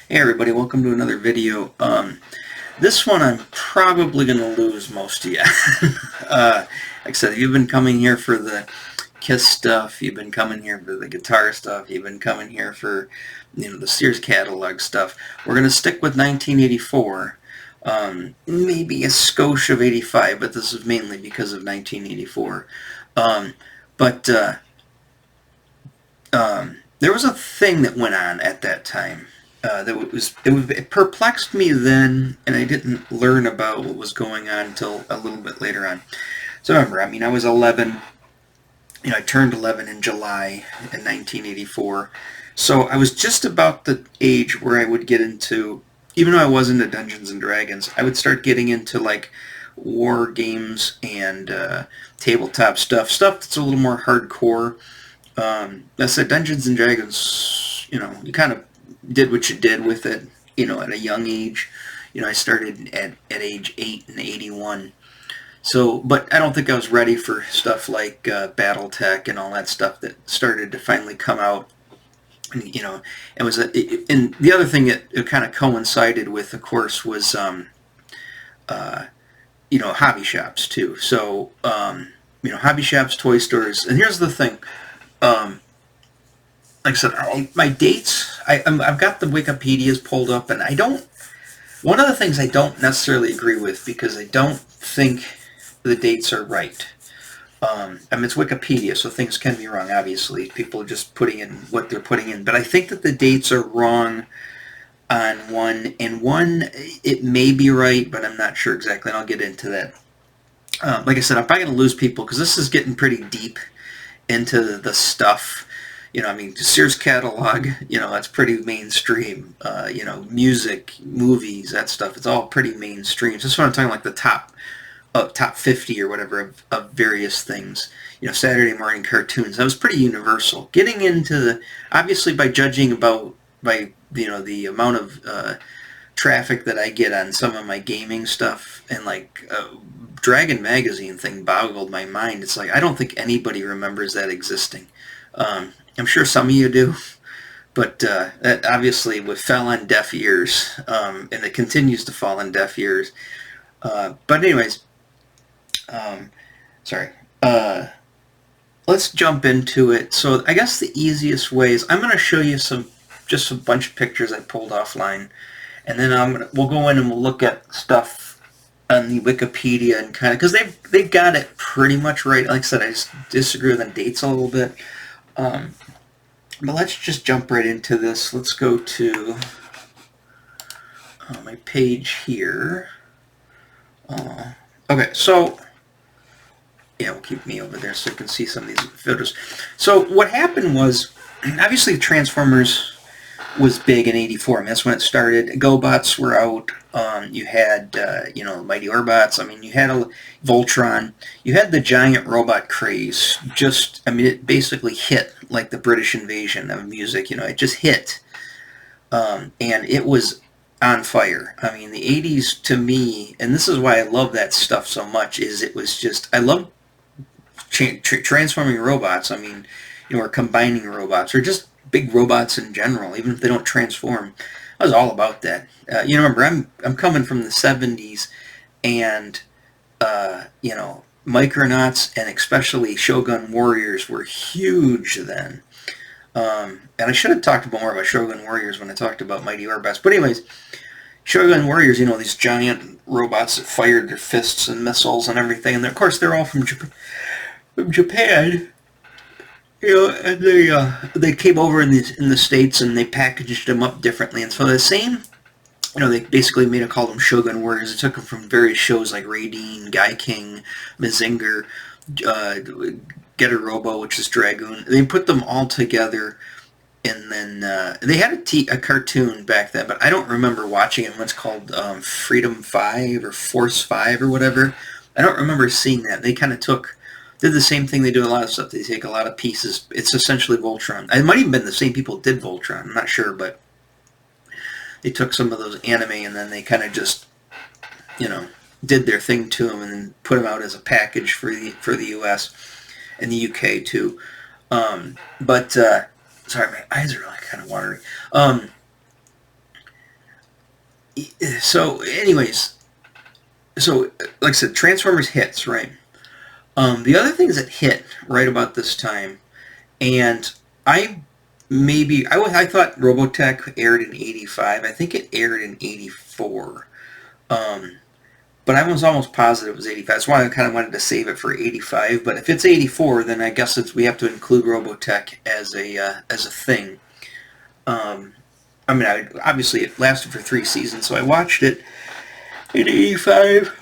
Hey everybody, welcome to another video. This one I'm probably going to lose most of you. Like I said, you've been coming here for the Kiss stuff, you've been coming here for the guitar stuff, you've been coming here for the Sears catalog stuff. We're going to stick with 1984, maybe a skosh of 85, but this is mainly because of 1984. But there was a thing that went on at that time. It perplexed me then, and I didn't learn about what was going on until a little bit later on. So remember, I was 11. I turned 11 in July in 1984. So I was just about the age where I would get into, even though I was into Dungeons and Dragons, I would start getting into like war games and tabletop stuff that's a little more hardcore. I said Dungeons and Dragons, you kind of did what you did with it, at a young age. I started at age 8 in 81. So, but I don't think I was ready for stuff like BattleTech and all that stuff that started to finally come out. And, and the other thing that it kind of coincided with, of course, was, hobby shops too. So, hobby shops, toy stores. And here's the thing. Like I said, my dates, I've got the Wikipedias pulled up, and one of the things I don't necessarily agree with, because I don't think the dates are right. It's Wikipedia, so things can be wrong, obviously. People are just putting in what they're putting in. But I think that the dates are wrong on one, and one, it may be right, but I'm not sure exactly, and I'll get into that. Like I said, I'm probably going to lose people, because this is getting pretty deep into the stuff. Sears catalog, that's pretty mainstream. Music, movies, that stuff, it's all pretty mainstream. So that's what I'm talking, like the top 50 or whatever of various things. Saturday morning cartoons, that was pretty universal. Getting into obviously by judging by the amount of traffic that I get on some of my gaming stuff, and like Dragon Magazine thing boggled my mind. It's like, I don't think anybody remembers that existing. I'm sure some of you do, but that obviously fell on deaf ears, and it continues to fall on deaf ears. But anyways, sorry. Let's jump into it. So I guess the easiest way is I'm going to show you just a bunch of pictures I pulled offline, and then we'll go in and we'll look at stuff on the Wikipedia and kind of, because they've got it pretty much right. Like I said, I just disagree with the dates a little bit. But let's just jump right into this. Let's go to my page here. Okay, so yeah, we'll keep me over there so you can see some of these photos. So what happened was, obviously Transformers was big in 84. That's when it started. GoBots were out. You had, Mighty Orbots. You had Voltron. You had the giant robot craze. It basically hit like the British invasion of music. It just hit. And it was on fire. The 80s to me, and this is why I love that stuff so much, is it was just, I love transforming robots. Or combining robots, or just big robots in general, even if they don't transform. I was all about that. Remember, I'm coming from the 70s, and Micronauts and especially Shogun Warriors were huge then. And I should have talked more about Shogun Warriors when I talked about Mighty Orbots. But anyways, Shogun Warriors, these giant robots that fired their fists and missiles and everything. And of course, they're all from Japan. And they came over in the States, and they packaged them up differently. And so the same, they basically made it, called them Shogun Warriors. They took them from various shows like Raideen, Guy King, Mazinger, Getter Robo, which is Dragoon. They put them all together, and then they had a cartoon back then, but I don't remember watching it. What's called Freedom 5 or Force 5 or whatever. I don't remember seeing that. They kind of did the same thing they do a lot of stuff. They take a lot of pieces. It's essentially Voltron. It might even been the same people that did Voltron. I'm not sure, but they took some of those anime, and then they kind of just, did their thing to them, and then put them out as a package for the U.S. and the U.K. too. Sorry, my eyes are really kind of watery. So, anyways, so like I said, Transformers hits, right? The other things that hit right about this time, and I thought Robotech aired in '85. I think it aired in '84. Um, but I was almost positive it was '85. That's why I kind of wanted to save it for '85. But if it's '84, then I guess we have to include Robotech as a thing. Um, obviously it lasted for 3 seasons, so I watched it in '85,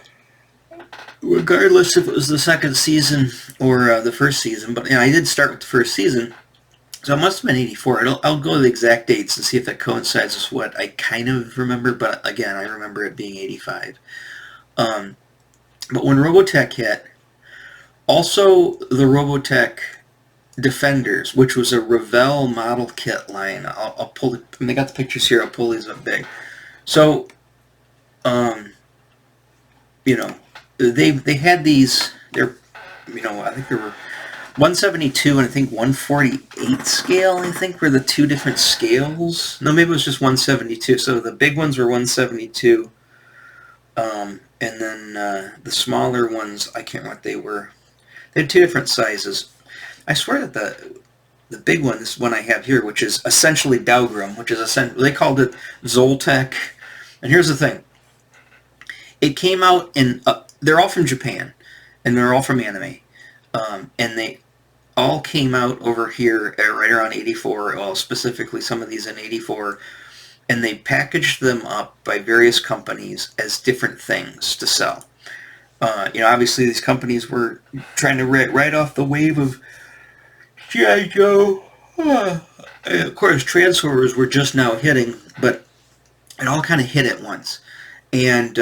regardless if it was the second season or the first season. But I did start with the first season, so it must have been '84. I'll go to the exact dates and see if that coincides with what I kind of remember. But again, I remember it being '85. Um, but when Robotech hit, also the Robotech Defenders, which was a Revell model kit line. I'll pull it. They got the pictures here. I'll pull these up big. So, um, you know, they had these. I think there were 172 and I think 148 scale. I think were the two different scales. No, maybe it was just 172. So the big ones were 172, and then the smaller ones, I can't remember what they were. They had two different sizes. I swear that the big one, this one I have here, which is essentially Dougram, which is they called it Zoltek. And here's the thing. It came out in, they're all from Japan, and they're all from anime. And they all came out over here right around '84, well, specifically some of these in '84, and they packaged them up by various companies as different things to sell. Obviously these companies were trying to ride off the wave of G.I. Joe. Of course, Transformers were just now hitting, but it all kind of hit at once. And,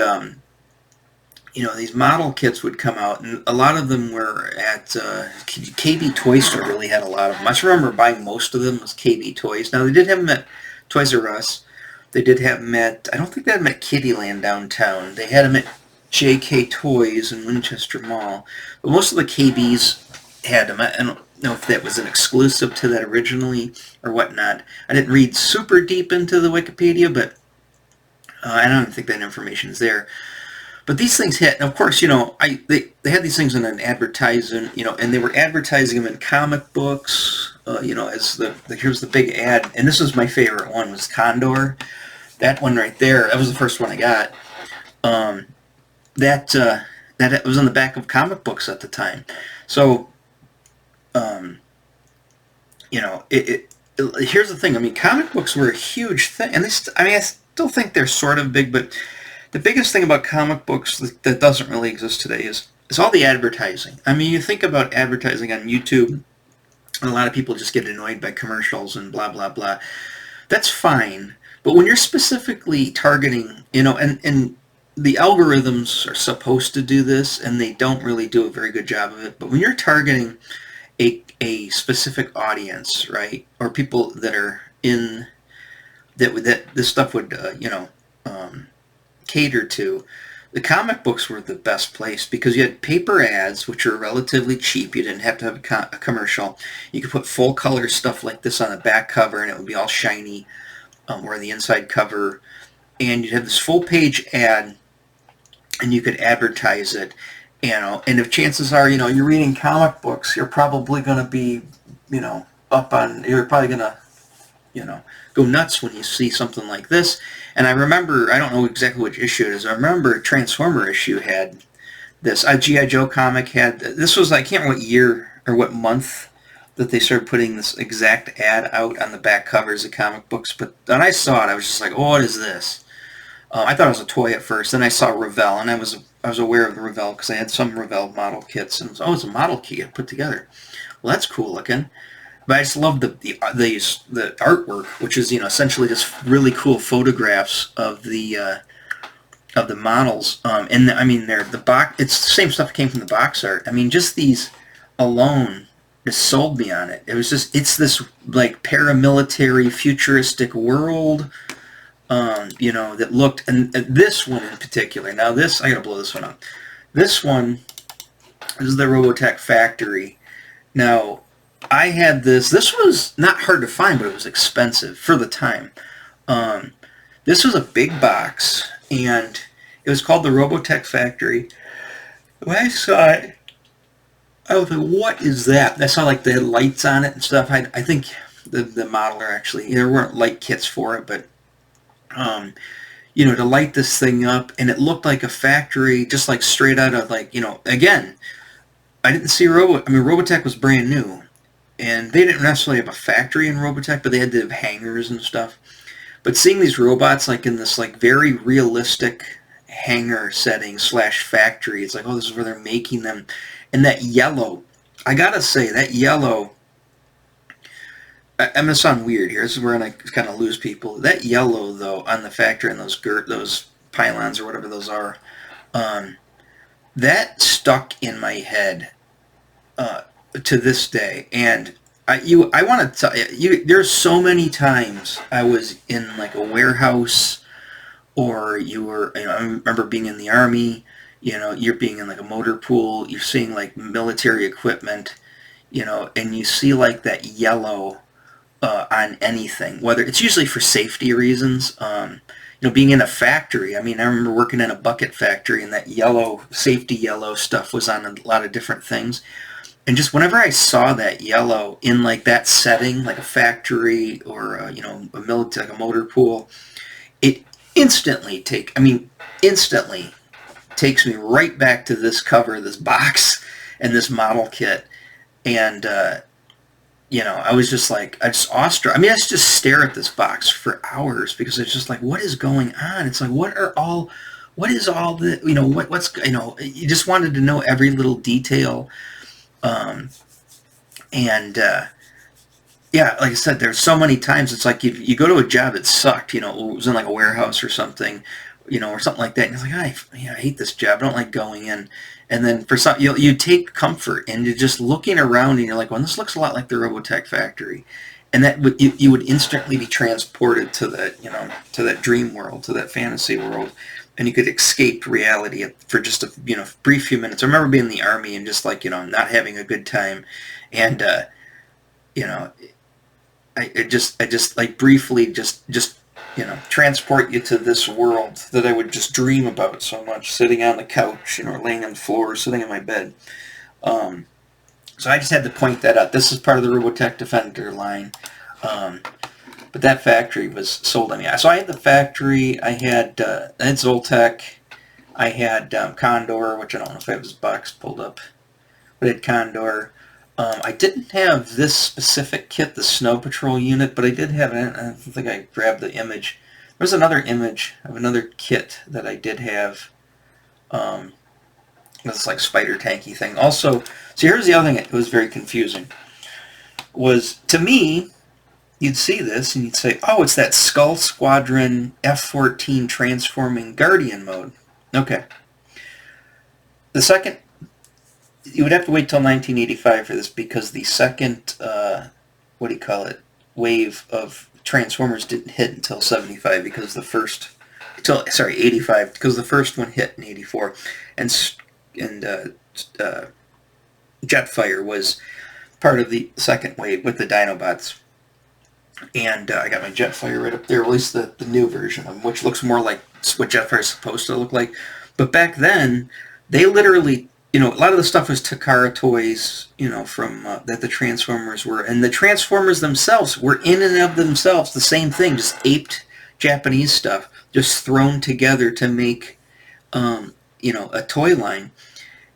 these model kits would come out, and a lot of them were at KB Toy Store. Really had a lot of them. I just remember buying most of them was KB Toys. Now, they did have them at Toys R Us. They did have them at, I don't think they had them at Kittyland downtown. They had them at JK Toys in Winchester Mall. But most of the KBs had them. I don't know if that was an exclusive to that originally or whatnot. I didn't read super deep into the Wikipedia, but I don't even think that information is there. But these things hit, and of course, they had these things in an advertisement, and they were advertising them in comic books, as here's the big ad, and this was my favorite one, was Condor. That one right there, that was the first one I got. That was on the back of comic books at the time. So, here's the thing. I mean, comic books were a huge thing, and I still think they're sort of big, but the biggest thing about comic books that doesn't really exist today is all the advertising. I mean, you think about advertising on YouTube, and a lot of people just get annoyed by commercials and blah, blah, blah. That's fine. But when you're specifically targeting, and the algorithms are supposed to do this, and they don't really do a very good job of it, but when you're targeting a specific audience, right, or people that are in, that this stuff would, cater to, the comic books were the best place because you had paper ads, which are relatively cheap. You didn't have to have a commercial. You could put full color stuff like this on the back cover, and it would be all shiny, or the inside cover. And you'd have this full page ad, and you could advertise it. And if chances are, you're reading comic books, you're probably going to be, you're probably going to, go nuts when you see something like this. And I remember, I don't know exactly which issue it is. I remember a Transformer issue had this. A G.I. Joe comic had, this was, I can't remember what year or what month that they started putting this exact ad out on the back covers of comic books. But when I saw it, I was just like, oh, what is this? I thought it was a toy at first. Then I saw Revell, and I was aware of the Revell because I had some Revell model kits. And it's a model kit put together. Well, that's cool looking. But I just love the artwork, which is essentially just really cool photographs of the models. They're the box. It's the same stuff that came from the box art. I mean, just these alone just sold me on it. It's this like paramilitary futuristic world, that looked, and this one in particular. Now I gotta blow this one up. This one is the Robotech factory. Now, I had this. This was not hard to find, but it was expensive for the time. This was a big box, and it was called the Robotech Factory. When I saw it, I was like, what is that? I saw like the lights on it and stuff. I think the modeler actually, there weren't light kits for it, but um, to light this thing up, and it looked like a factory, just like straight out of like, again, I didn't see Robotech was brand new, and they didn't necessarily have a factory in Robotech, but they had to have hangars and stuff. But seeing these robots like in this like very realistic hangar setting slash factory, it's like, oh, this is where they're making them. And that yellow, I gotta say, that yellow, I'm gonna sound weird here. This is where I kind of lose people. That yellow though on the factory and those pylons or whatever those are, that stuck in my head to this day. And I want to tell you, there's so many times I was in like a warehouse, or I remember being in the Army. You're being in like a motor pool. You're seeing like military equipment, and you see like that yellow on anything, whether it's usually for safety reasons. Being in a factory. I mean, I remember working in a bucket factory, and that yellow, safety yellow stuff was on a lot of different things. And just whenever I saw that yellow in like that setting, like a factory or a military, like a motor pool, it instantly takes me right back to this cover, this box, and this model kit. And I was just like, I just awestruck. I mean, I just stare at this box for hours because it's just like, what is going on? It's like, what is all the, what's, you just wanted to know every little detail. Yeah, like I said, there's so many times it's like you go to a job that sucked, it was in like a warehouse or something, or something like that. And it's like, I hate this job. I don't like going in. And then for some, you take comfort in you're just looking around and you're like, well, this looks a lot like the Robotech factory. And that you would instantly be transported to that, to that dream world, to that fantasy world. And you could escape reality for just a brief few minutes. I remember being in the Army and just like not having a good time, and I just like briefly just transport you to this world that I would just dream about so much, sitting on the couch, laying on the floor, sitting in my bed. So I just had to point that out. This is part of the Robotech Defender line. But that factory was sold on me. So I had the factory. I had Zoltech. I had Condor, which I don't know if I have his box pulled up. But I had Condor. I didn't have this specific kit, the Snow Patrol unit, but I did have it. I think I grabbed the image. There's another image of another kit that I did have. This like spider tanky thing. Also, so here's the other thing that was very confusing. Was, to me, you'd see this and you'd say, oh, it's that Skull Squadron F-14 transforming Guardian mode. Okay. The second, you would have to wait till 1985 for this because the second, wave of Transformers didn't hit until 75 because the first, 85, because the first one hit in 84. And Jetfire was part of the second wave with the Dinobots. And I got my Jetfire right up there, at least the new version of them, which looks more like what Jetfire is supposed to look like. But back then, they literally, a lot of the stuff was Takara toys, from that the Transformers were. And the Transformers themselves were in and of themselves the same thing, just aped Japanese stuff, just thrown together to make, a toy line.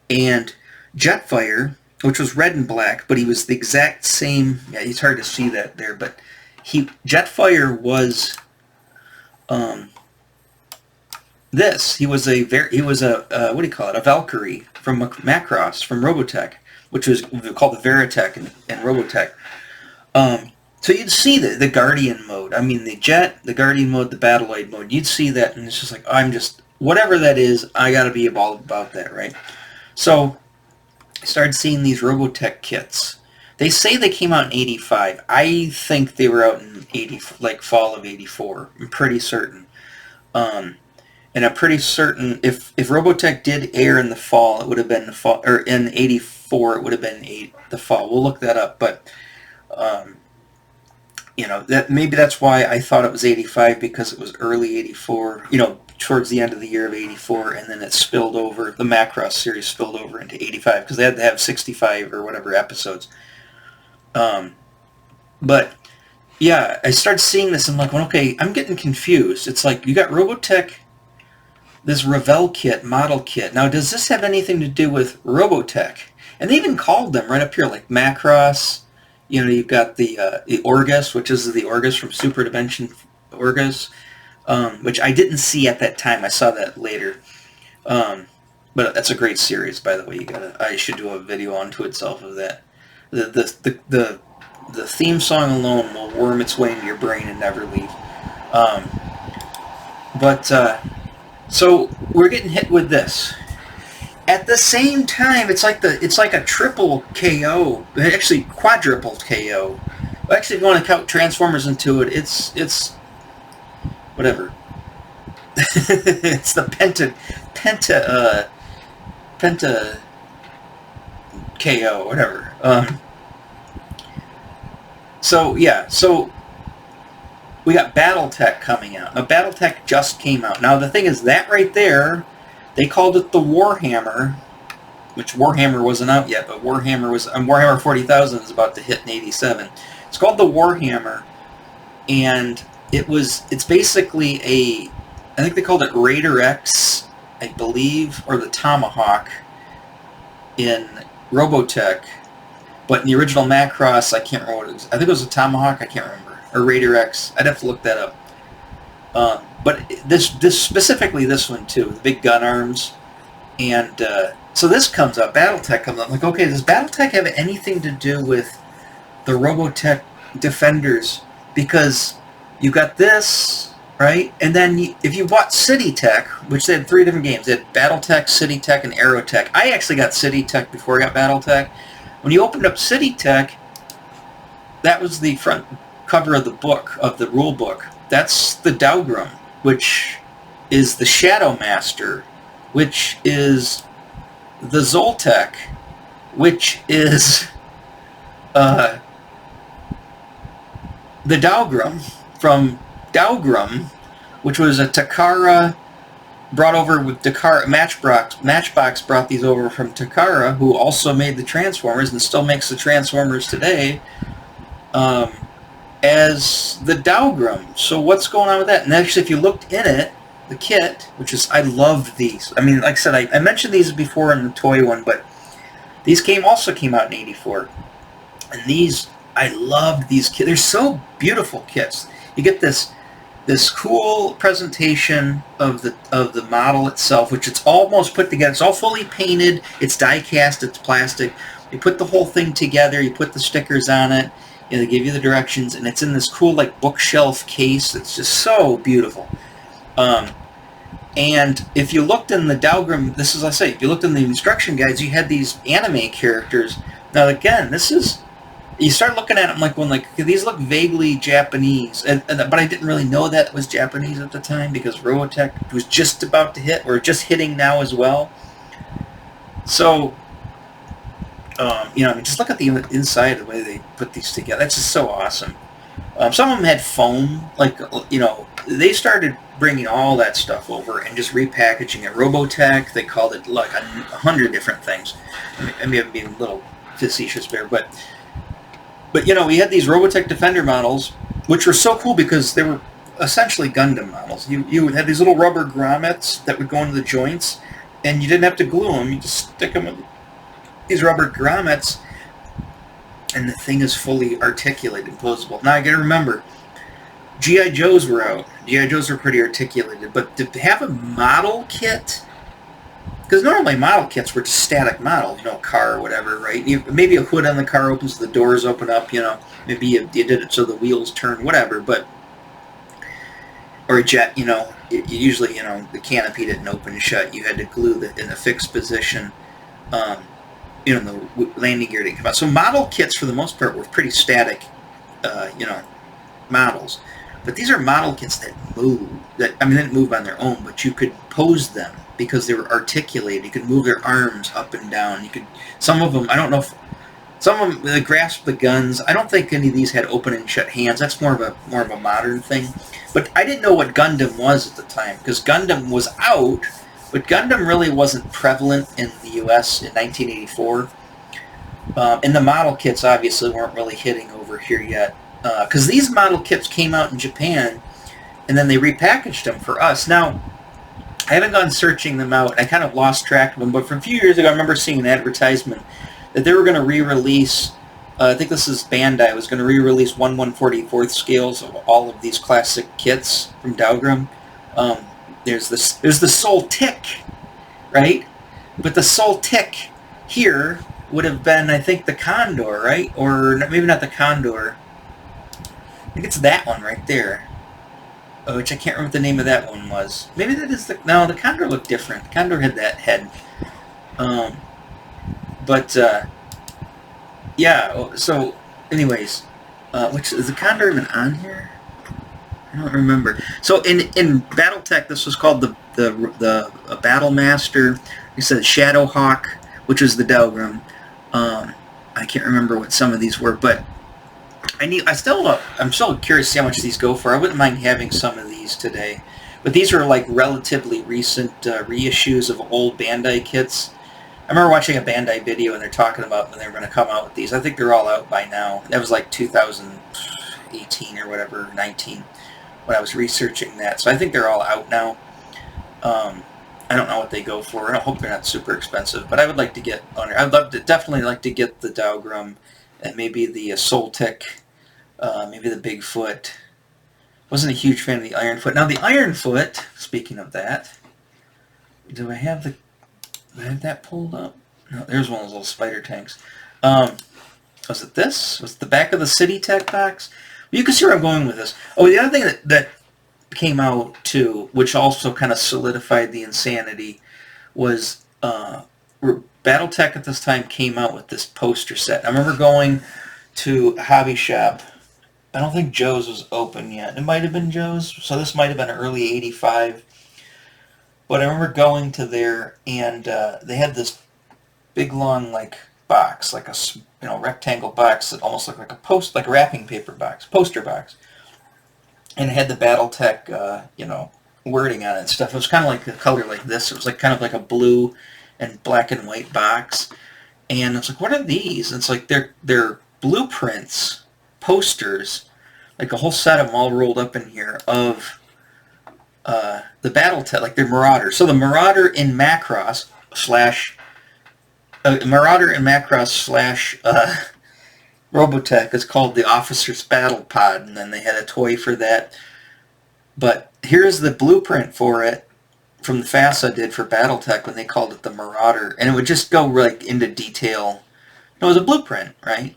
And Jetfire, which was red and black, but he was the exact same, it's hard to see that there, but Jetfire was this. He was a a Valkyrie from Macross, from Robotech, which was called the Veritech and Robotech. So you'd see the Guardian mode. I mean, the Guardian mode, the Battloid mode. You'd see that, and it's just like, whatever that is, I gotta be all about that, right? So I started seeing these Robotech kits. They say they came out in 85. I think they were out in fall of 84. I'm pretty certain. And I'm pretty certain if Robotech did air in the fall, it would have been the fall, or in 84, it would have been the fall. We'll look that up. But that maybe that's why I thought it was 85, because it was early 84, towards the end of the year of 84, and then it spilled over, the Macross series spilled over into 85, because they had to have 65 or whatever episodes. But, yeah, I started seeing this, and I'm like, well, okay, I'm getting confused. It's like, you got Robotech, this Revell kit, model kit. Now, does this have anything to do with Robotech? And they even called them right up here, like Macross. You've got the Orgus, which is the Orgus from Super Dimension Orgus, which I didn't see at that time. I saw that later. But that's a great series, by the way. I should do a video onto itself of that. The theme song alone will worm its way into your brain and never leave. So we're getting hit with this. At the same time, it's like a triple KO, actually quadruple KO. Actually, if you want to count Transformers into it, it's whatever. It's the penta KO, whatever. So we got BattleTech coming out. Now, BattleTech just came out. Now, the thing is, that right there, they called it the Warhammer, which Warhammer wasn't out yet, but Warhammer 40,000 is about to hit in 87. It's called the Warhammer, and it's basically I think they called it Raider X, I believe, or the Tomahawk in Robotech, but in the original Macross, I can't remember what it was. I think it was a Tomahawk, I can't remember, or Raider X. I'd have to look that up. But this specifically, this one too, the big gun arms, and so this comes up. BattleTech comes up. I'm like, okay, does BattleTech have anything to do with the Robotech Defenders? Because you got this, right? And then if you bought CityTech, which they had 3 different games, they had BattleTech, CityTech, and Aerotech. I actually got CityTech before I got BattleTech. When you opened up CityTech, that was the front cover of the book, of the rule book. That's the Daugrum, which is the Shadow Master, which is the Zoltek, which is the Daugrum from Daugrum, which was a Takara brought over with Takara. Matchbox brought these over from Takara, who also made the Transformers and still makes the Transformers today, as the Daugrum. So what's going on with that? And actually, if you looked in it, the kit, which is, I loved these. I mean, like I said, I mentioned these before in the toy one, but these also came out in 84. And these, I loved these kits. They're so beautiful kits. You get this cool presentation of the model itself, which it's almost put together. It's all fully painted. It's die cast. It's plastic. You put the whole thing together. You put the stickers on it. They give you the directions, and it's in this cool like bookshelf case. It's just so beautiful. And if you looked in the Daugrum, this is, I say, if you looked in the instruction guides, you had these anime characters. Now again, you start looking at them like these look vaguely Japanese, but I didn't really know that it was Japanese at the time because Robotech was just about to hit, or just hitting now as well. So, just look at the inside, the way they put these together. That's just so awesome. Some of them had foam, they started bringing all that stuff over and just repackaging it. Robotech, they called it like 100 different things. I mean, I'm being a little facetious there, but we had these Robotech Defender models, which were so cool because they were essentially Gundam models. You would have these little rubber grommets that would go into the joints, and you didn't have to glue them. You just stick them in these rubber grommets, and the thing is fully articulated and closable. Now, I got to remember, G.I. Joes were out. G.I. Joes were pretty articulated, but to have a model kit, because normally model kits were just static models, a car or whatever, right? Maybe a hood on the car opens, the doors open up, maybe you did it so the wheels turn, whatever, or a jet, usually, the canopy didn't open and shut. You had to glue it in a fixed position, the landing gear didn't come out. So model kits, for the most part, were pretty static, models. But these are model kits that move. They didn't move on their own, but you could pose them because they were articulated. You could move their arms up and down. Some of them, I don't know if Some of them, they grasp the guns. I don't think any of these had open and shut hands. That's more of a modern thing. But I didn't know what Gundam was at the time because Gundam was out, but Gundam really wasn't prevalent in the U.S. in 1984. And the model kits obviously weren't really hitting over here yet because these model kits came out in Japan and then they repackaged them for us. Now, I haven't gone searching them out. I kind of lost track of them, but from a few years ago, I remember seeing an advertisement that they were going to re-release, I think this is Bandai, was going to re-release 1/144th scales of all of these classic kits from Dahlgren. There's the Soul Tick, right? But the Soul Tick here would have been, I think, the Condor, right? Or maybe not the Condor. I think it's that one right there. Which I can't remember what the name of that one was. Maybe that is the... No, the Condor looked different. The Condor had that head. Yeah, so, anyways, which is the Condor even on here? I don't remember. So in BattleTech, this was called the Battle Master. You said Shadowhawk, which was the Dahlgren. I can't remember what some of these were, but I'm still curious to see how much these go for. I wouldn't mind having some of these today, but these are like relatively recent reissues of old Bandai kits. I remember watching a Bandai video and they're talking about when they were going to come out with these. I think they're all out by now. That was like 2018 or whatever, 19, when I was researching that. So I think they're all out now. I don't know what they go for. I hope they're not super expensive, but I would like to get on. Definitely like to get the Dahlgren and maybe the Soul Tick, maybe the Bigfoot. Wasn't a huge fan of the Ironfoot. Now the Ironfoot, speaking of that, do I have that pulled up? No, there's one of those little spider tanks. Was it this? Was it the back of the City Tech box? Well, you can see where I'm going with this. Oh, the other thing that came out too, which also kind of solidified the insanity, was BattleTech at this time came out with this poster set. I remember going to a hobby shop. I don't think Joe's was open yet. It might have been Joe's, so this might have been early '85. But I remember going to there, and they had this big long box, like a rectangle box that almost looked like a wrapping paper box, poster box, and it had the BattleTech wording on it and stuff. It was kind of like a color like this. It was kind of like a blue and black and white box, and it's like, what are these? And it's like they're blueprints, posters, like a whole set of them all rolled up in here of the BattleTech, like they're Marauders. So the Marauder in Macross slash Robotech is called the Officer's Battle Pod, and then they had a toy for that. But here's the blueprint for it from the FASA did for BattleTech when they called it the Marauder, and it would just go into detail. It was a blueprint, right?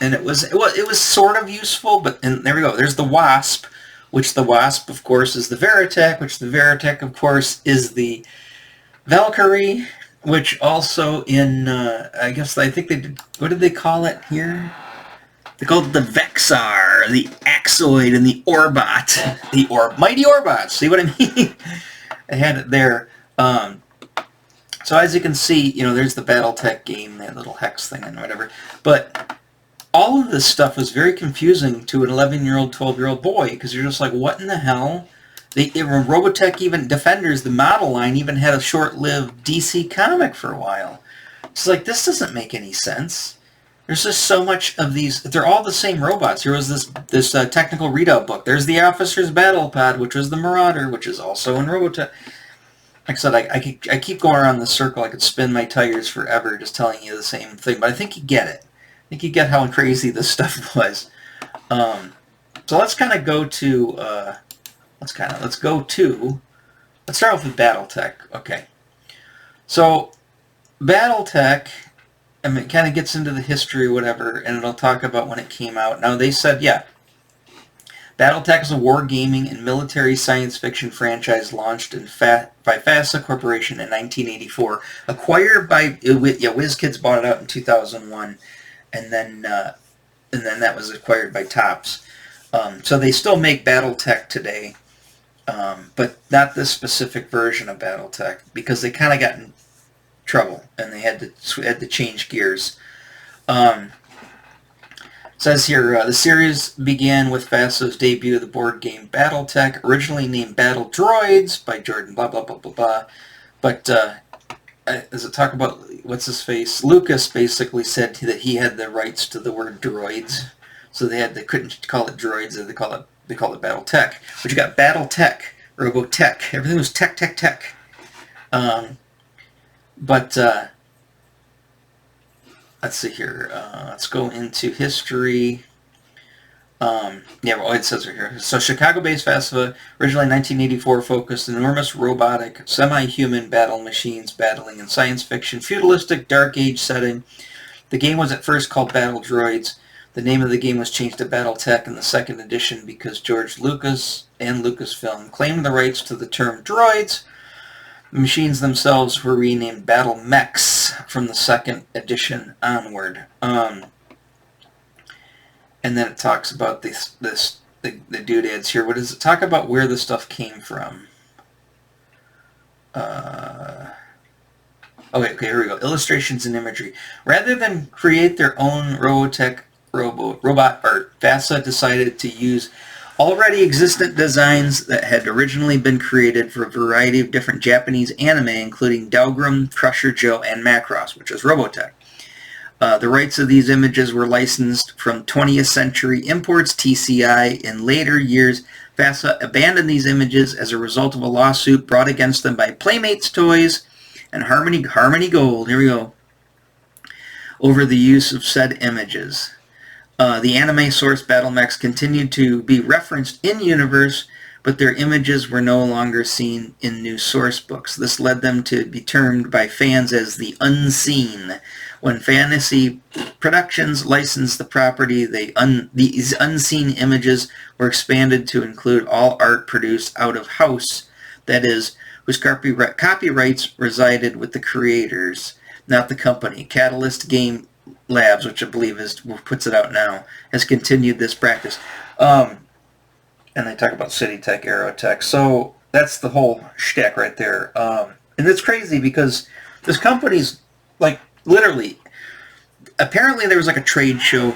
And it was sort of useful, but and there we go. There's the Wasp, which the Wasp, of course, is the Veritech, which the Veritech, of course, is the Valkyrie, which also in, I think they did, what did they call it here? They called it the Vexar, the Axoid, and the Orbot. The Mighty Orbot, see what I mean? I had it there. So as you can see, there's the BattleTech game, that little hex thing and whatever. But all of this stuff was very confusing to an 11-year-old, 12-year-old boy, because you're just like, what in the hell? Robotech, even Defenders, the model line, even had a short-lived DC comic for a while. It's like, this doesn't make any sense. There's just so much of these. They're all the same robots. There was this technical readout book. There's the Officer's Battle Pod, which was the Marauder, which is also in Robotech. Like I said, I keep going around the circle. I could spin my tires forever just telling you the same thing, but I think you get it. I think you get how crazy this stuff was. So let's kind of go to, let's start off with BattleTech. Okay. So BattleTech, it kind of gets into the history, whatever, and it'll talk about when it came out. Now they said, yeah, BattleTech is a wargaming and military science fiction franchise launched by FASA Corporation in 1984, acquired by WizKids bought it out in 2001. And then that was acquired by Topps. So they still make BattleTech today, but not this specific version of BattleTech because they kind of got in trouble and they had to change gears. Says here, the series began with FASA's debut of the board game BattleTech, originally named Battle Droids by Jordan, blah, blah, blah, blah, blah. But does it talk about, what's his face? Lucas basically said that he had the rights to the word droids, so they couldn't call it droids, they call it BattleTech. But you got BattleTech, Robotech, everything was tech. Let's see here. Let's go into history. It says right here. So Chicago-based FASA, originally 1984, focused on enormous robotic, semi-human battle machines battling in science fiction, feudalistic, dark age setting. The game was at first called Battle Droids. The name of the game was changed to BattleTech in the second edition because George Lucas and Lucasfilm claimed the rights to the term droids. The machines themselves were renamed Battle Mechs from the second edition onward. And then it talks about the doodads here. What does it talk about where the stuff came from? Okay, here we go. Illustrations and imagery. Rather than create their own Robotech robot art, FASA decided to use already existent designs that had originally been created for a variety of different Japanese anime, including Dougram, Crusher Joe, and Macross, which is Robotech. The rights of these images were licensed from 20th Century Imports, TCI. In later years, FASA abandoned these images as a result of a lawsuit brought against them by Playmates Toys and Harmony Gold, here we go, over the use of said images. The anime source Battle Mechs continued to be referenced in-universe, but their images were no longer seen in new source books. This led them to be termed by fans as the Unseen. When Fantasy Productions licensed the property, these unseen images were expanded to include all art produced out of house, that is, whose copyrights resided with the creators, not the company. Catalyst Game Labs, which I believe puts it out now, has continued this practice. And they talk about City Tech, Aerotech. So that's the whole shtick right there. And it's crazy because this company's, like, literally, apparently there was like a trade show,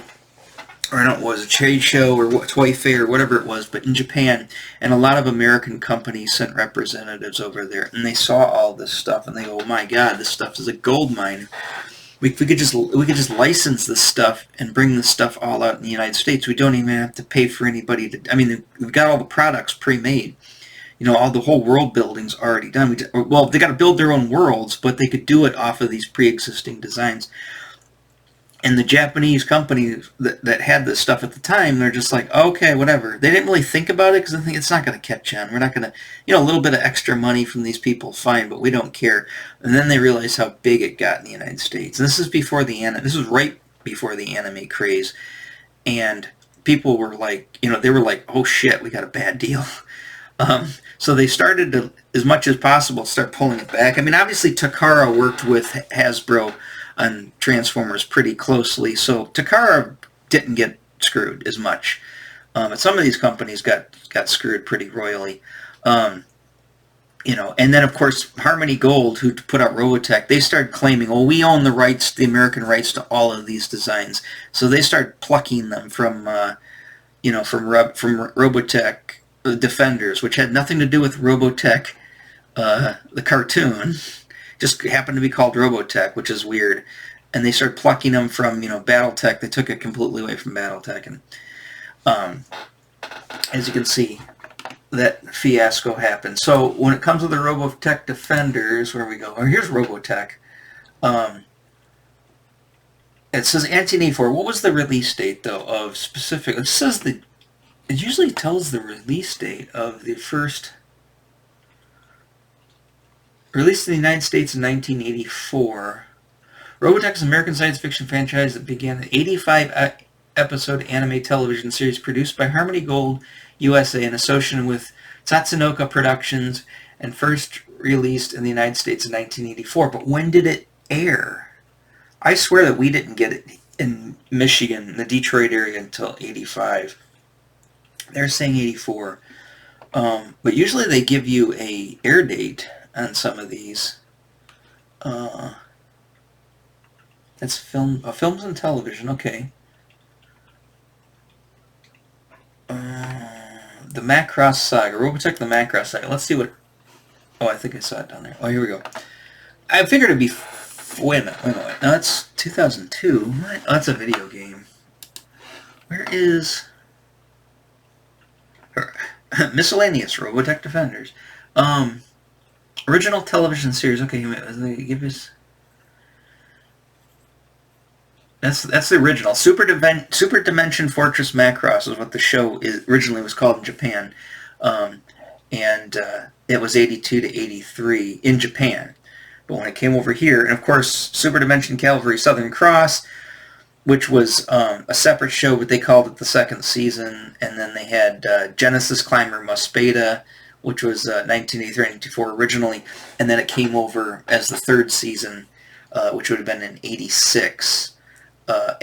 or I don't know, it was a trade show or Toy Fair or whatever it was, but in Japan, and a lot of American companies sent representatives over there, and they saw all this stuff, and they go, oh my God, this stuff is a gold mine. We could just license this stuff and bring this stuff all out in the United States. We don't even have to pay for anybody to. I mean, we've got all the products pre-made. You know, all the whole world building's already done. Well, they got to build their own worlds, but they could do it off of these pre-existing designs. And the Japanese companies that had this stuff at the time, they're just like, okay, whatever. They didn't really think about it because they think it's not going to catch on. We're not going to, a little bit of extra money from these people, fine, but we don't care. And then they realized how big it got in the United States. And this is before this was right before the anime craze. And people were like, they were like, oh shit, we got a bad deal. So they started to, as much as possible, start pulling it back. I mean, obviously Takara worked with Hasbro on Transformers pretty closely, so Takara didn't get screwed as much. But some of these companies got screwed pretty royally. And then of course Harmony Gold, who put out Robotech, they started claiming, well, we own the rights, the American rights to all of these designs. So they started plucking them from Robotech Defenders, which had nothing to do with Robotech, the cartoon. Just happened to be called Robotech, which is weird. And they started plucking them from, BattleTech. They took it completely away from BattleTech. And as you can see, that fiasco happened. So when it comes to the Robotech Defenders, where we go? Oh, here's Robotech. It says 1984. What was the release date, though, of specific? It says it usually tells the release date of the first. Released in the United States in 1984, Robotech is an American science fiction franchise that began an 85-episode anime television series produced by Harmony Gold USA in association with Tatsunoko Productions and first released in the United States in 1984. But when did it air? I swear that we didn't get it in Michigan, the Detroit area, until 85. They're saying 84. But usually they give you a air date on some of these. That's That's films and television. Okay. The Macross Saga. Robotech the Macross Saga. Let's see what... Oh, I think I saw it down there. Oh, here we go. I figured it'd be... Wait a minute. No, that's 2002. What? Oh, that's a video game. Where is... Miscellaneous Robotech Defenders. Original television series. Okay, give us... That's the original. Super Dimension Fortress Macross is what the show originally was called in Japan. And it was 82 to 83 in Japan. But when it came over here, and of course, Super Dimension Cavalry Southern Cross, which was a separate show, but they called it the second season. And then they had Genesis Climber Muspeda, which was 1983-1984 originally. And then it came over as the third season, which would have been in 86. Did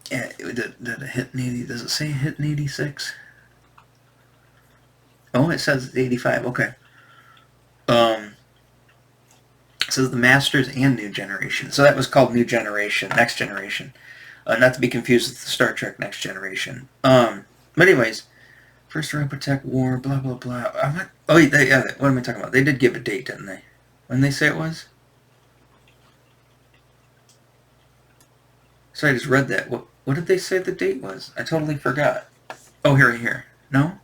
it hit in 80? Does it say hit in 86? Oh, it says 85. Okay. It says the Masters and New Generation. So that was called New Generation, Next Generation. Not to be confused with the Star Trek Next Generation. But anyways, First Robotech War, blah blah blah. What am I talking about? They did give a date, didn't they? When did they say it was? So I just read that. What did they say the date was? I totally forgot. Oh, here. No?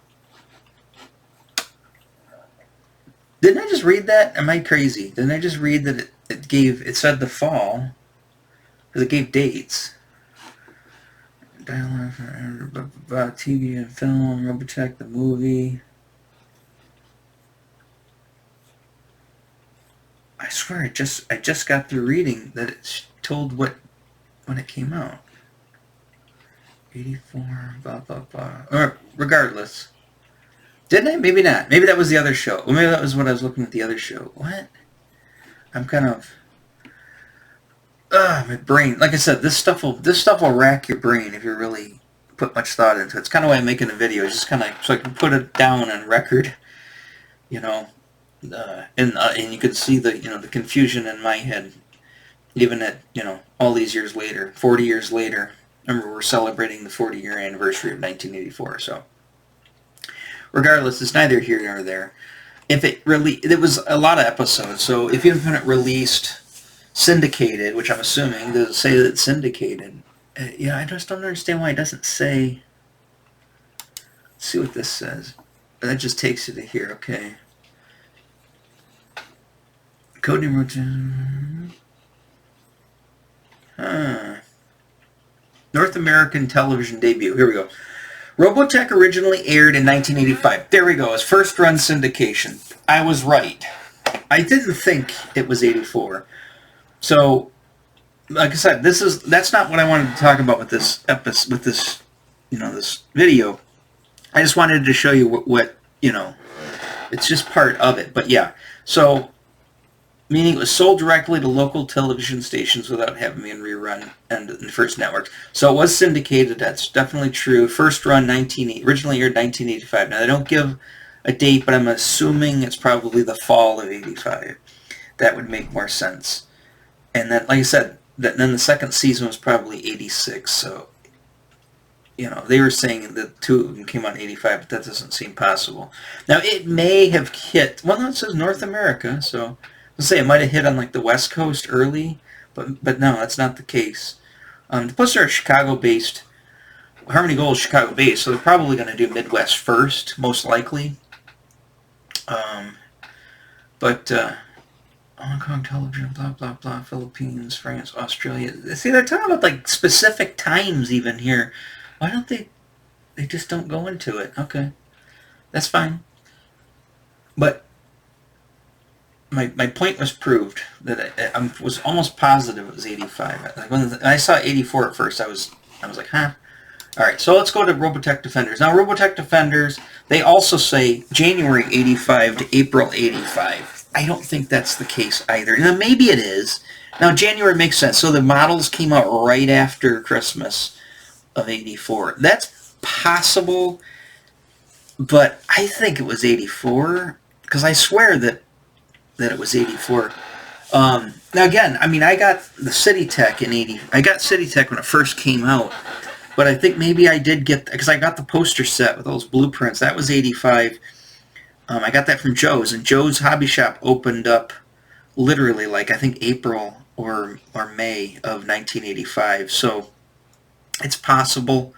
Didn't I just read that? Am I crazy? Didn't I just read that it said the fall? Because it gave dates. Dialogue about TV and film, Robotech the movie. I swear, I just got through reading that it told when it came out. 84, blah, blah, blah. Or, regardless. Didn't I? Maybe not. Maybe that was the other show. Well, maybe that was when I was looking at the other show. What? I'm kind of... my brain. Like I said, this stuff will rack your brain if you really put much thought into it. It's kind of why I'm making a video. It's just kind of so I can put it down on record, you know. And you can see the confusion in my head, even at all these years later, 40 years later. Remember, we're celebrating the 40-year anniversary of 1984. So, regardless, it's neither here nor there. If it was a lot of episodes. So if you haven't released syndicated, which I'm assuming does it say that it's syndicated. I just don't understand why it doesn't say. Let's see what this says. That just takes you to here. Okay. Codename North American television debut. Here we go. Robotech originally aired in 1985. There we go. Its first run syndication. I was right. I didn't think it was 84. So, like I said, that's not what I wanted to talk about with this episode, with this, this video. I just wanted to show you what it's just part of it. But yeah, so meaning it was sold directly to local television stations without having been rerun and the first networks. So it was syndicated. That's definitely true. First run originally aired 1985. Now they don't give a date, but I'm assuming it's probably the fall of 85. That would make more sense. And then, like I said, then the second season was probably 86. So, they were saying that two of them came out in 85, but that doesn't seem possible. Now, it may have hit. Well, no, it says North America, so let's say it might have hit on like the West Coast early, but no, that's not the case. Plus, they're Chicago-based. Harmony Gold is Chicago-based, so they're probably going to do Midwest first, most likely. Hong Kong television, blah, blah, blah, Philippines, France, Australia. See, they're talking about, like, specific times even here. Why don't they just don't go into it? Okay. That's fine. But my point was proved that I was almost positive it was 85. Like when I saw 84 at first, I was like, huh? All right, so let's go to Robotech Defenders. Now, Robotech Defenders, they also say January 85 to April 85. I don't think that's the case either. Now, maybe it is. Now, January makes sense. So the models came out right after Christmas of 84. That's possible, but I think it was 84, because I swear that it was 84. Now again, I mean, I got the City Tech in '80. I got City Tech when it first came out, but I think maybe I did get because I got the poster set with those blueprints. That was '85. I got that from Joe's, and Joe's Hobby Shop opened up literally like I think April or May of 1985. So it's possible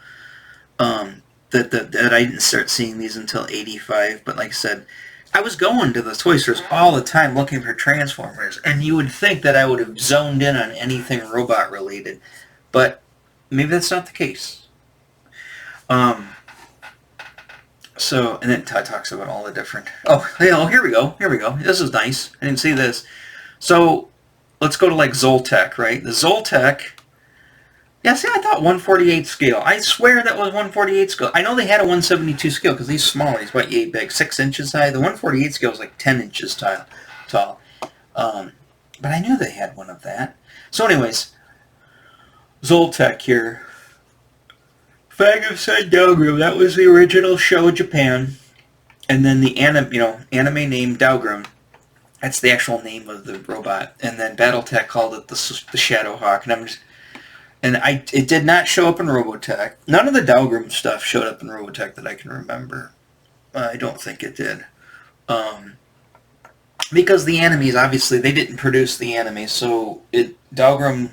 that I didn't start seeing these until '85. But like I said, I was going to the toy stores all the time looking for Transformers, and you would think that I would have zoned in on anything robot related, but maybe that's not the case. So, and then it talks about all the different... Oh, here we go. Here we go. This is nice. I didn't see this. So, let's go to like Zoltek, right? The Zoltek... Yeah, see, I thought 148 scale. I swear that was 148 scale. I know they had a 172 scale because he's smaller. He's about yay big, 6 inches high. The 148 scale is like 10 inches tall. But I knew they had one of that. So anyways, Zoltek here. Fang of Sun Daugrum, that was the original show in Japan. And then the anime name Daugrum. That's the actual name of the robot. And then Battletech called it the Shadowhawk. And it did not show up in Robotech. None of the Daugrum stuff showed up in Robotech that I can remember. I don't think it did. Because the animes, obviously, they didn't produce the anime, so Daugrum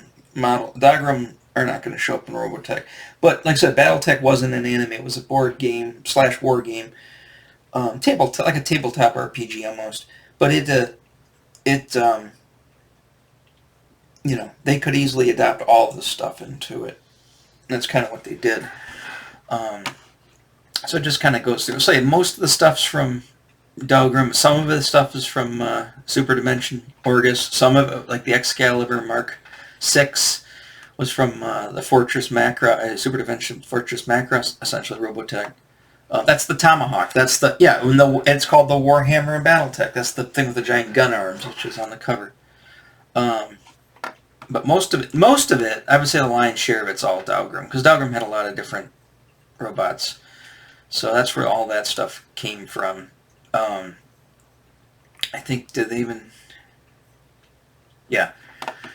are not going to show up in Robotech. But like I said, Battletech wasn't an anime; it was a board game / war game, like a tabletop RPG almost. But they could easily adapt all of the stuff into it. And that's kind of what they did. So it just kind of goes through. Say most of the stuff's from Daugrum. Some of the stuff is from Super Dimension Orgus. Some of it, like the Excalibur Mark 6, was from the Fortress Macross, Super Dimension Fortress Macross, essentially Robotech. That's the Tomahawk. That's the it's called the Warhammer and Battletech. That's the thing with the giant gun arms, which is on the cover. But most of it, I would say the lion's share of it's all Daugrum, because Daugrum had a lot of different robots. So that's where all that stuff came from. I think, did they even... Yeah.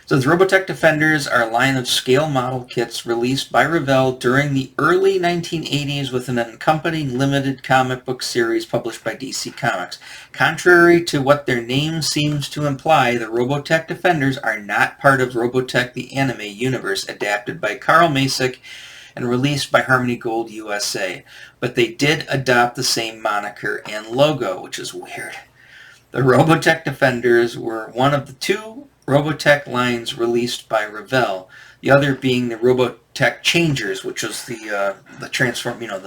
So the Robotech Defenders are a line of scale model kits released by Revell during the early 1980s with an accompanying limited comic book series published by DC Comics. Contrary to what their name seems to imply, the Robotech Defenders are not part of Robotech the Anime universe adapted by Carl Macek and released by Harmony Gold USA. But they did adopt the same moniker and logo, which is weird. The Robotech Defenders were one of the two Robotech lines released by Revell, the other being the Robotech Changers, which was the transform, like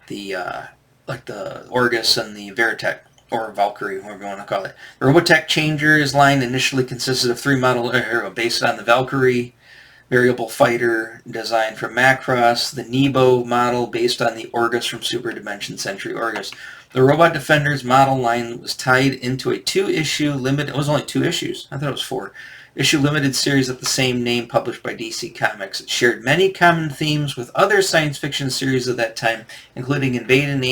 the Orgus and the Veritech, or Valkyrie, whatever you want to call it. The Robotech Changers line initially consisted of 3 models based on the Valkyrie, variable fighter designed from Macross, the Nebo model based on the Orgus from Super Dimension Century Orgus. The Robot Defenders model line was tied into a 2-issue limited... It was only 2 issues. I thought it was 4. Issue limited series of the same name published by DC Comics. It shared many common themes with other science fiction series of that time, including invading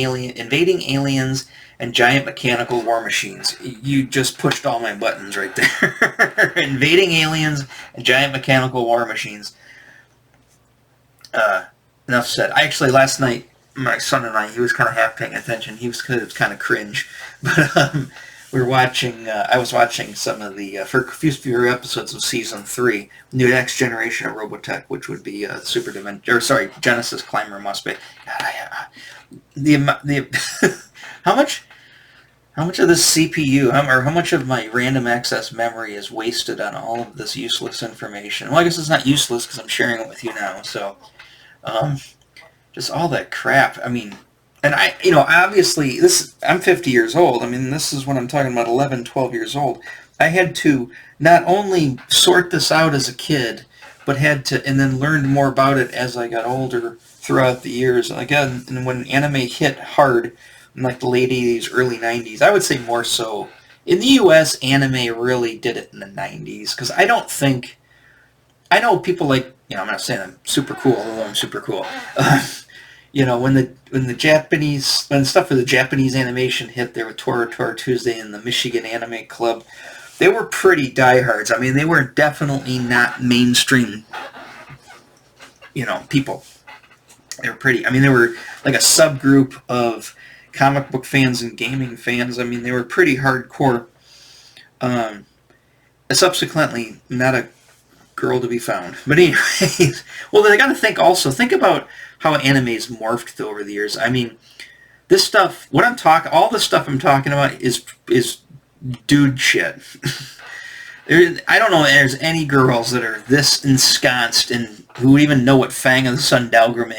aliens and giant mechanical war machines. You just pushed all my buttons right there. Invading aliens and giant mechanical war machines. Enough said. I actually, last night, my son and I, he was kind of half paying attention. It was kind of cringe. But we were watching, I was watching some of the few episodes of Season 3, the next generation of Robotech, which would be Genesis Climber Must Be. How much of this CPU, or how much of my random access memory is wasted on all of this useless information? Well, I guess it's not useless because I'm sharing it with you now, so... just all that crap. I mean, and obviously, I'm 50 years old. I mean, this is when I'm talking about 11, 12 years old. I had to not only sort this out as a kid, but and then learned more about it as I got older throughout the years. And again, and when anime hit hard in like the late 80s, early 90s, I would say more so. In the U.S., anime really did it in the 90s, because I know people like, I'm not saying I'm super cool, although I'm super cool. When stuff for the Japanese animation hit there with Tora Tuesday and the Michigan Anime Club, they were pretty diehards. I mean, they were definitely not mainstream, people. They were pretty. I mean, they were like a subgroup of comic book fans and gaming fans. I mean, they were pretty hardcore. Subsequently, not a girl to be found. But anyways, well, they got to think about how anime's morphed over the years. I mean, this stuff, all the stuff I'm talking about is dude shit. I don't know if there's any girls that are this ensconced and who even know what Fang of the Sun Dalgrim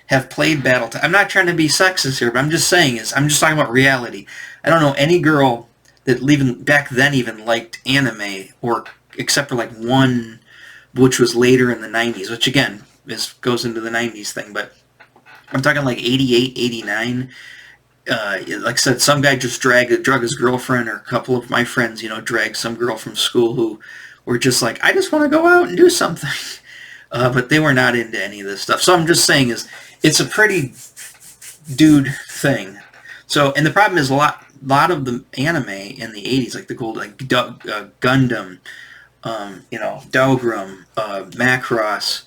have played Battletech. I'm not trying to be sexist here, but I'm just saying I'm just talking about reality. I don't know any girl that even back then even liked anime, or except for like one, which was later in the 90s, which again goes into the 90s thing, but I'm talking like 88, 89. Like I said, some guy just drug his girlfriend, or a couple of my friends, dragged some girl from school who were just like, I just want to go out and do something. But they were not into any of this stuff. So I'm just saying it's a pretty dude thing. So, and the problem is a lot of the anime in the 80s, like the Gundam, Dalgrim, Macross,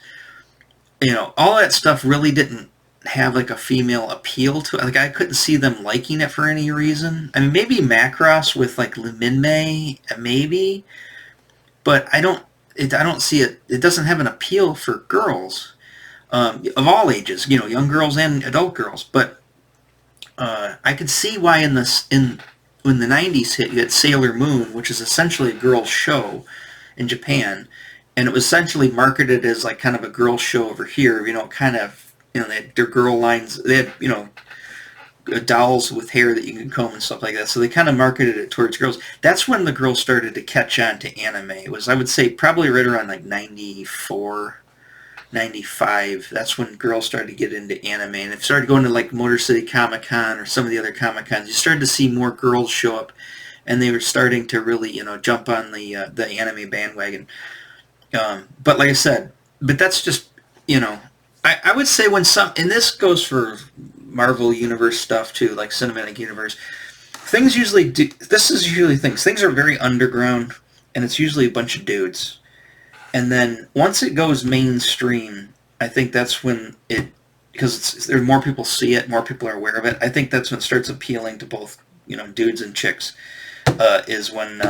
all that stuff really didn't have like a female appeal to it. Like I couldn't see them liking it for any reason. I mean, maybe Macross with like Luminme, maybe, but I don't see it. It doesn't have an appeal for girls of all ages, young girls and adult girls. But I could see why when the 90s hit, you had Sailor Moon, which is essentially a girls' show in Japan, and it was essentially marketed as like kind of a girls' show over here. Kind of. They had their girl lines. They had, dolls with hair that you can comb and stuff like that. So they kind of marketed it towards girls. That's when the girls started to catch on to anime. It was, I would say, probably right around like 94, 95. That's when girls started to get into anime. And it started going to like Motor City Comic Con or some of the other Comic Cons. You started to see more girls show up, and they were starting to really, jump on the anime bandwagon. But like I said, that's just, I would say and this goes for Marvel Universe stuff too, like Cinematic Universe, things usually things are very underground, and it's usually a bunch of dudes. And then once it goes mainstream, I think that's when because there more people see it, more people are aware of it, I think that's when it starts appealing to both, dudes and chicks, is when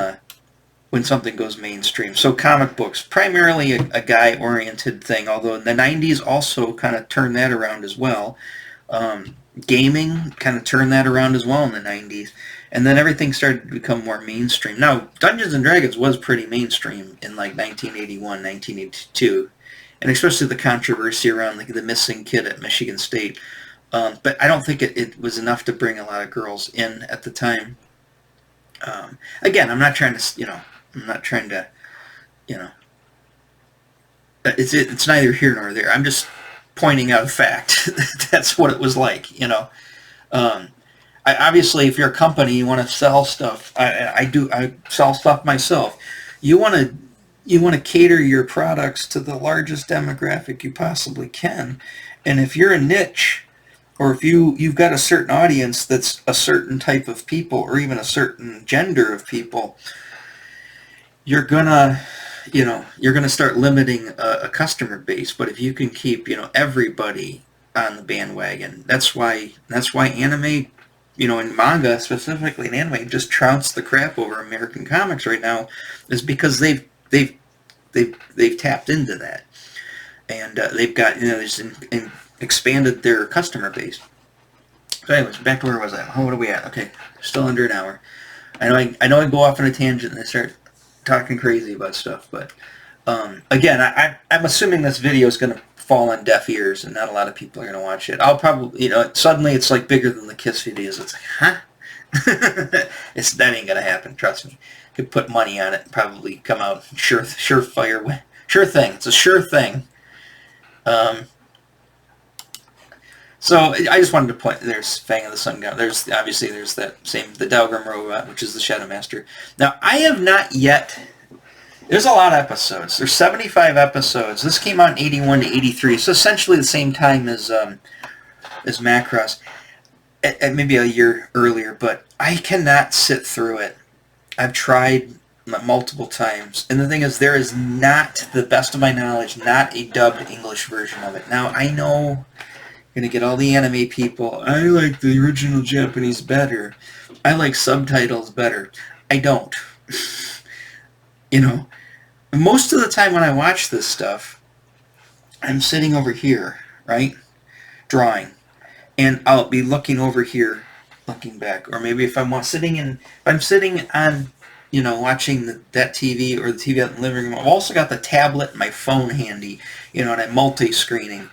something goes mainstream. So comic books, primarily a guy-oriented thing, although in the 90s also kind of turned that around as well. Gaming kind of turned that around as well in the 90s. And then everything started to become more mainstream. Now, Dungeons & Dragons was pretty mainstream in like 1981, 1982. And especially the controversy around the missing kid at Michigan State. But I don't think it was enough to bring a lot of girls in at the time. Again, I'm not trying to, it's neither here nor there. I'm just pointing out a fact. That's what it was like, obviously, if you're a company, you want to sell stuff. I sell stuff myself. You want to cater your products to the largest demographic you possibly can. And if you're a niche, or if you've got a certain audience that's a certain type of people, or even a certain gender of people, you're gonna start limiting a customer base. But if you can keep, everybody on the bandwagon, that's why anime, in manga specifically, and anime just trounced the crap over American comics right now, is because they've tapped into that, and they've got expanded their customer base. So anyways, back to where was I? What are we at? Okay, still under an hour. I know I go off on a tangent and I start talking crazy about stuff, but again, I'm assuming this video is going to fall on deaf ears and not a lot of people are going to watch it. I'll probably, suddenly it's like bigger than the Kiss videos. It's like, huh? That ain't going to happen, trust me. Could put money on it and probably come out surefire way. Sure thing. It's a sure thing. So I just wanted to point, there's Fang of the Sun God. There's the Dalgrim robot, which is the Shadow Master. Now, I have not yet, there's a lot of episodes. There's 75 episodes. This came out in 81 to 83, so essentially the same time as Macross, maybe a year earlier, but I cannot sit through it. I've tried multiple times, and the thing is, there is not, to the best of my knowledge, not a dubbed English version of it. Now, I know you're going to get all the anime people, I like the original Japanese better. I like subtitles better. I don't. You know, most of the time when I watch this stuff, I'm sitting over here, right? Drawing. And I'll be looking over here, looking back. Or maybe if I'm sitting on, watching that TV or the TV out in the living room, I've also got the tablet and my phone handy, and I'm multi-screening.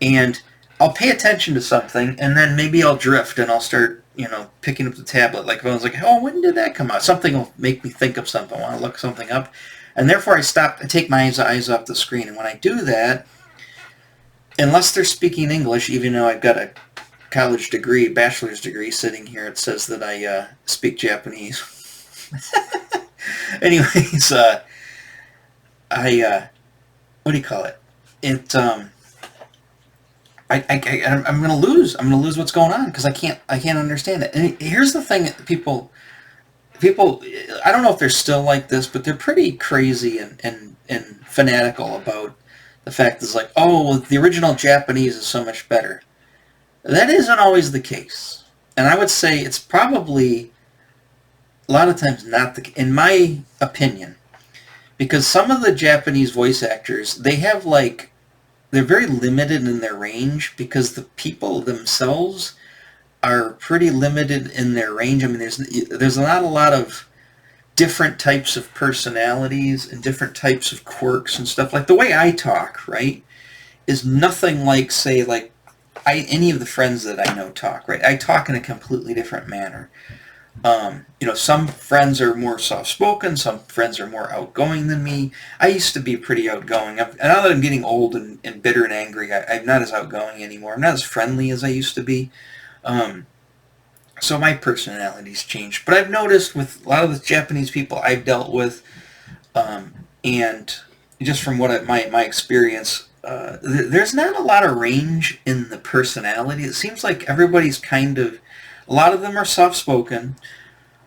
And I'll pay attention to something, and then maybe I'll drift and I'll start, picking up the tablet. Like if I was like, oh, when did that come out? Something will make me think of something. I want to look something up. And therefore I take my eyes off the screen. And when I do that, unless they're speaking English, even though I've got a college degree, bachelor's degree sitting here, it says that I speak Japanese. Anyways, what do you call it? I'm gonna lose. I'm gonna lose what's going on because I can't understand it. And here's the thing: people, I don't know if they're still like this, but they're pretty crazy and fanatical about the fact is like, oh, well, the original Japanese is so much better. That isn't always the case, and I would say it's probably a lot of times not in my opinion, because some of the Japanese voice actors, they're very limited in their range because the people themselves are pretty limited in their range. I mean, there's not a lot of different types of personalities and different types of quirks and stuff. Like the way I talk, right, is nothing like, say, like any of the friends that I know talk, right? I talk in a completely different manner. Some friends are more soft-spoken, some friends are more outgoing than me. I used to be pretty outgoing. And now that I'm getting old and bitter and angry, I'm not as outgoing anymore. I'm not as friendly as I used to be. So my personality's changed. But I've noticed with a lot of the Japanese people I've dealt with, and just from my experience, there's not a lot of range in the personality. It seems like everybody's a lot of them are soft-spoken,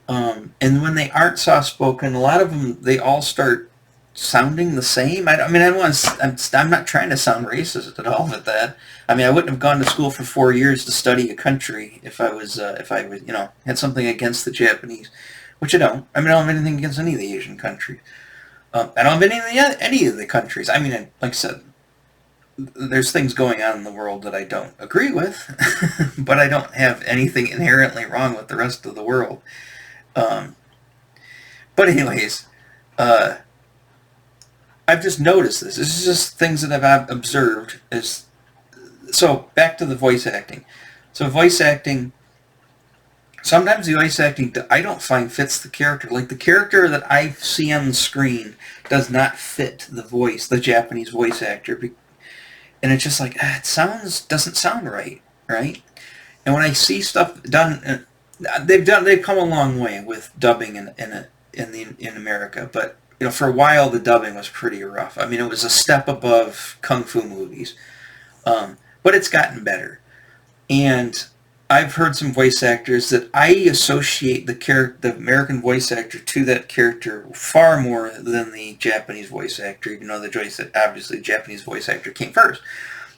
and when they aren't soft-spoken, a lot of them, they all start sounding the same. I'm not trying to sound racist at all with that. I mean, I wouldn't have gone to school for 4 years to study a country if I was, had something against the Japanese, which I don't. I mean, I don't have anything against any of the Asian countries. I don't have any of the countries. I mean, like I said, there's things going on in the world that I don't agree with, but I don't have anything inherently wrong with the rest of the world. But anyways, I've just noticed this. This is just things that I've observed. So back to the voice acting. So voice acting, sometimes the voice acting I don't find fits the character. Like the character that I see on the screen does not fit the Japanese voice actor. And it's just like, doesn't sound right, right? And when I see stuff done, they've come a long way with dubbing in America, but for a while the dubbing was pretty rough. I mean, it was a step above kung fu movies, but it's gotten better. And I've heard some voice actors that I associate the American voice actor to that character far more than the Japanese voice actor, even though obviously the Japanese voice actor came first.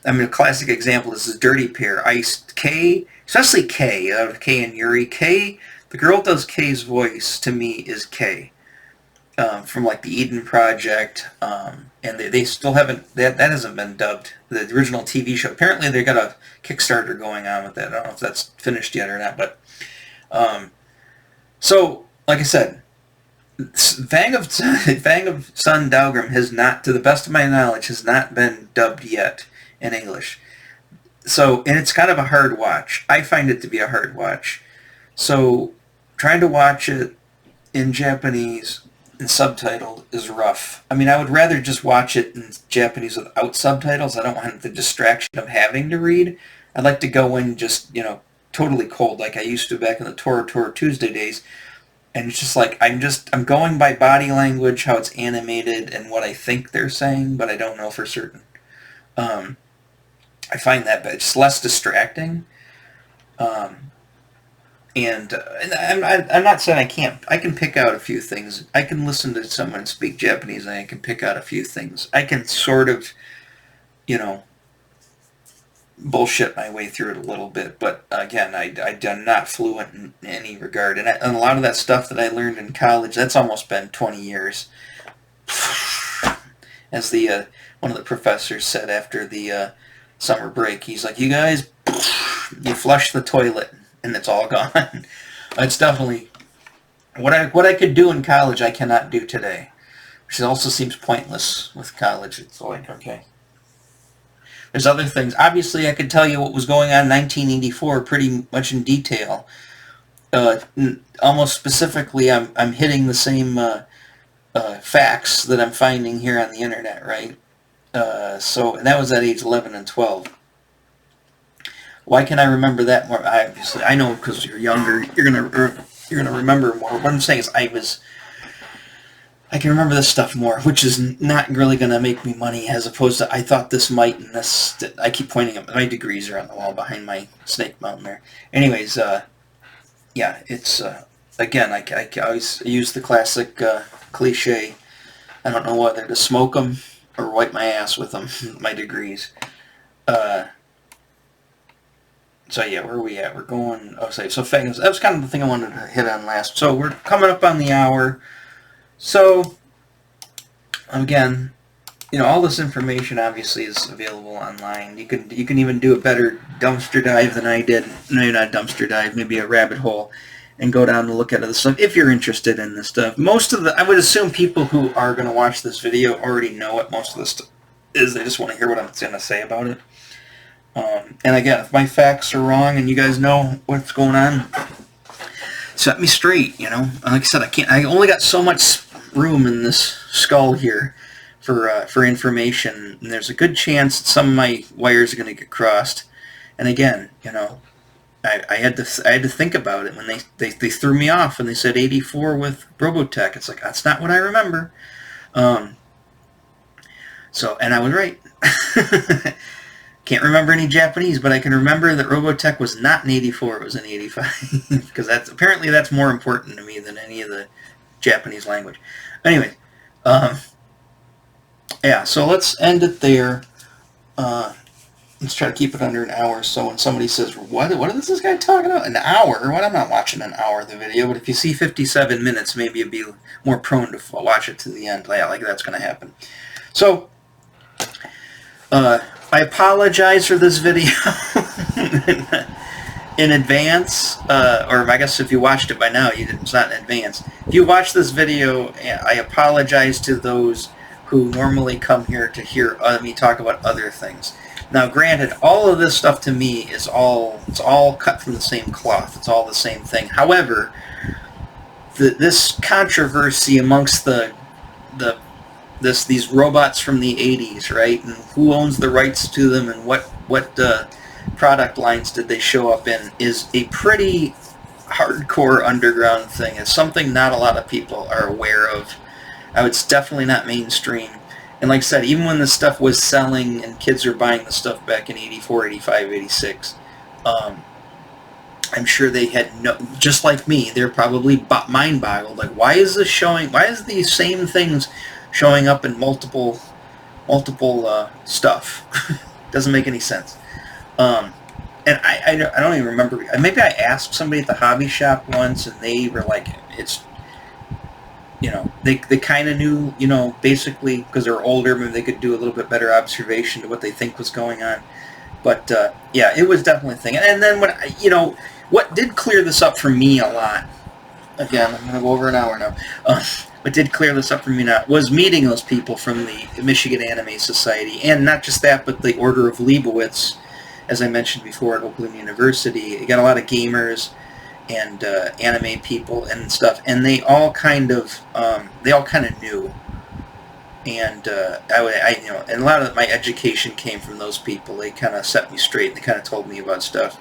I mean, a classic example is the Dirty Pair. Kei, especially Kei, out of Kei and Yuri. Kei, the girl that does Kei's voice to me is Kei, from like the Eden Project, and they still haven't, that hasn't been dubbed, the original TV show. Apparently they got a Kickstarter going on with that. I don't know if that's finished yet or not, but so like I said, Fang of Sun Dalgrim has not, to the best of my knowledge, has not been dubbed yet in English. So, and it's kind of a hard watch. I find it to be a hard watch. So trying to watch it in Japanese and subtitled is rough. I mean, I would rather just watch it in Japanese without subtitles. I don't want the distraction of having to read. I'd like to go in just, totally cold like I used to back in the Tour Tuesday days. And it's just like, I'm going by body language, how it's animated, and what I think they're saying, but I don't know for certain. I find that it's less distracting. And I'm not saying I can't. I can pick out a few things. I can listen to someone speak Japanese, and I can pick out a few things. I can sort of, you know, bullshit my way through it a little bit. But again, I'm not fluent in any regard. And a lot of that stuff that I learned in college, that's almost been 20 years. As the one of the professors said after the summer break, he's like, "You guys, you flush the toilet, and it's all gone." It's definitely what I could do in college. I cannot do today, which also seems pointless with college. It's like, okay. There's other things. Obviously, I could tell you what was going on in 1984 pretty much in detail. Almost specifically, I'm hitting the same facts that I'm finding here on the internet, right? And that was at age 11 and 12. Why can I remember that more? Obviously, I know because you're younger, you're gonna remember more. What I'm saying is, I can remember this stuff more, which is not really going to make me money, as opposed to I thought this might, and this. I keep pointing at my degrees are on the wall behind my Snake Mountain there. Anyways, yeah, it's again, I always use the classic cliche. I don't know whether to smoke them or wipe my ass with them. My degrees. So yeah, where are we at? We're going. Oh, so that was kind of the thing I wanted to hit on last. So we're coming up on the hour. So, again, all this information obviously is available online. You can even do a better dumpster dive than I did. No, not a dumpster dive, maybe a rabbit hole, and go down and look at other stuff if you're interested in this stuff. I would assume people who are going to watch this video already know what most of this stuff is. They just want to hear what I'm going to say about it. And again, if my facts are wrong and you guys know what's going on, set me straight. Like I said, I only got so much room in this skull here for information, and there's a good chance that some of my wires are going to get crossed. And again, I had to think about it when they threw me off and they said 84 with Robotech. It's like, that's not what I remember. And I was right. Can't remember any Japanese, but I can remember that Robotech was not in 84, it was in 85. Because that's more important to me than any of the Japanese language. Anyway, yeah, so let's end it there. Let's try to keep it under an hour, so when somebody says, what is this guy talking about? An hour? Well, I'm not watching an hour of the video, but if you see 57 minutes, maybe you'd be more prone to watch it to the end. Yeah, like that's going to happen. So, I apologize for this video in advance, or I guess if you watched it by now, it's not in advance. If you watched this video, I apologize to those who normally come here to hear me talk about other things. Now, granted, all of this stuff to me it's all cut from the same cloth. It's all the same thing. However, this controversy amongst these robots from the 80s, right? And who owns the rights to them, and what product lines did they show up in, is a pretty hardcore underground thing. It's something not a lot of people are aware of. It's definitely not mainstream. And like I said, even when this stuff was selling and kids were buying the stuff back in 84, 85, 86, I'm sure they had just like me, they're probably mind-boggled. Like, why is these same things showing up in multiple stuff? Doesn't make any sense. And I don't even remember. Maybe I asked somebody at the hobby shop once, and they were like, it's, they kind of knew, basically, because they're older, maybe they could do a little bit better observation to what they think was going on. But, yeah, it was definitely a thing. And then, what did clear this up for me a lot, again, I'm going to go over an hour now, what did clear this up for me now was meeting those people from the Michigan Anime Society, and not just that, but the Order of Leibowitz, as I mentioned before, at Oakland University. You got a lot of gamers and anime people and stuff, and they all kind of knew. And and a lot of my education came from those people. They kind of set me straight, and they kind of told me about stuff.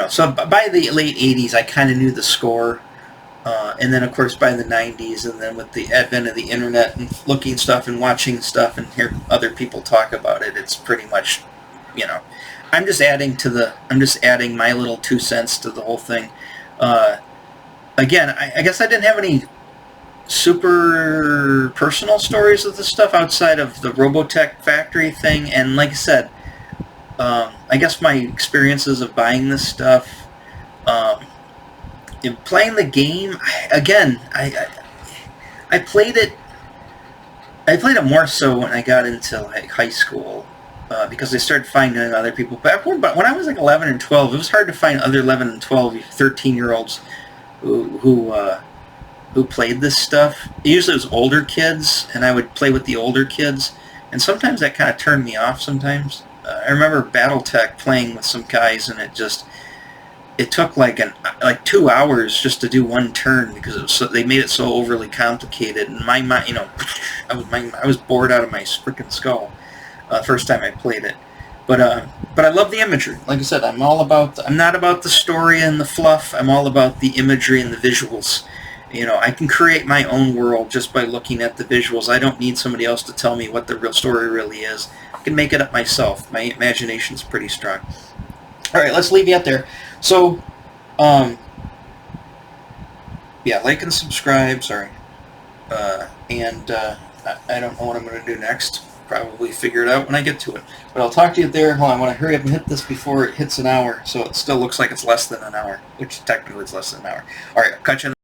So by the late 80s, I kind of knew the score. And then, of course, by the 90s, and then with the advent of the internet and looking stuff and watching stuff and hear other people talk about it, it's pretty much, I'm just adding my little 2 cents to the whole thing. Again, I guess I didn't have any super personal stories of this stuff outside of the Robotech factory thing, and like I said, I guess my experiences of buying this stuff, in playing the game, I played it. I played it more so when I got into like high school, because I started finding other people. But when I was like 11 and 12, it was hard to find other 11 and 12, 13-year-olds who played this stuff. Usually it was older kids, and I would play with the older kids, and sometimes that kind of turned me off sometimes. I remember BattleTech playing with some guys, and it took like 2 hours just to do one turn because they made it so overly complicated, and my mind, I was bored out of my freaking skull first time I played it. But I love the imagery. Like I said, I'm not about the story and the fluff. I'm all about the imagery and the visuals. I can create my own world just by looking at the visuals. I don't need somebody else to tell me what the real story really is. I can make it up myself. My imagination's pretty strong. All right, let's leave you out there. So, yeah, like and subscribe. Sorry. And I don't know what I'm going to do next. Probably figure it out when I get to it. But I'll talk to you there. Hold on, I want to hurry up and hit this before it hits an hour, so it still looks like it's less than an hour, which technically it's less than an hour. All right, I'll catch you.